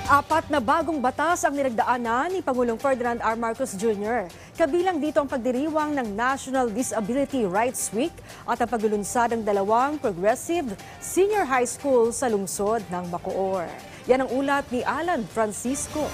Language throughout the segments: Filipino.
Apat na bagong batas ang nilagdaanan ni Pangulong Ferdinand R. Marcos Jr. Kabilang dito ang pagdiriwang ng National Disability Rights Week at ang paglulunsad ng dalawang progressive senior high school sa lungsod ng Bacoor. Yan ang ulat ni Alan Francisco.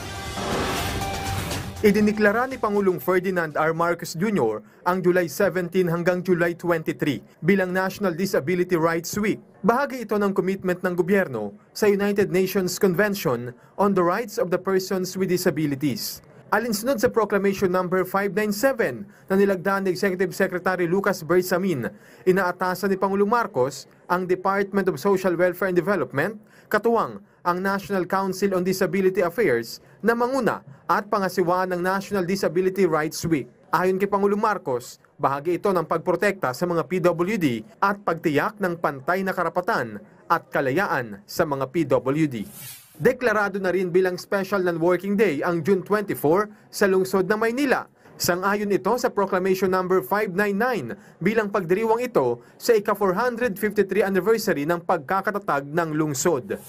Idiniklara ni Pangulong Ferdinand R. Marcos Jr. ang July 17 hanggang July 23 bilang National Disability Rights Week. Bahagi ito ng commitment ng gobyerno sa United Nations Convention on the Rights of the Persons with Disabilities. Alinsunod sa Proclamation No. 597 na nilagdaan ni Executive Secretary Lucas Bersamin, inaatasan ni Pangulong Marcos ang Department of Social Welfare and Development, katuwang ang National Council on Disability Affairs na manguna at pangasiwaan ng National Disability Rights Week. Ayon kay Pangulong Marcos, bahagi ito ng pagprotekta sa mga PWD at pagtiyak ng pantay na karapatan at kalayaan sa mga PWD. Deklarado na rin bilang Special Non-Working Day ang June 24 sa lungsod ng Maynila. Sang-ayon ito sa Proclamation No. 599 bilang pagdiriwang ito sa ika-453 anniversary ng pagkakatatag ng lungsod.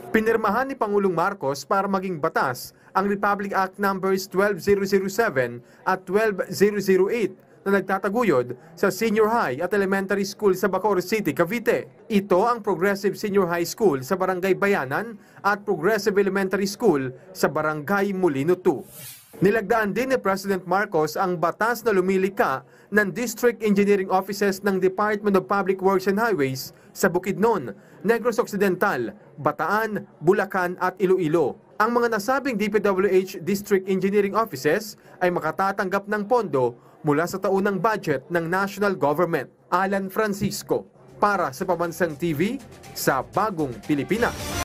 Pinirmahan ni Pangulong Marcos para maging batas ang Republic Act Numbers 12007 at 12008 na nagtataguyod sa senior high at elementary school sa Bacoor City, Cavite. Ito ang Progressive Senior High School sa Barangay Bayanan at Progressive Elementary School sa Barangay Molino 2. Nilagdaan din ni President Marcos ang batas na lumilika ng District Engineering Offices ng Department of Public Works and Highways sa Bukidnon, Negros Occidental, Bataan, Bulacan at Iloilo. Ang mga nasabing DPWH District Engineering Offices ay makatatanggap ng pondo mula sa taunang budget ng National Government. Alan Francisco, para sa Pambansang TV sa Bagong Pilipinas.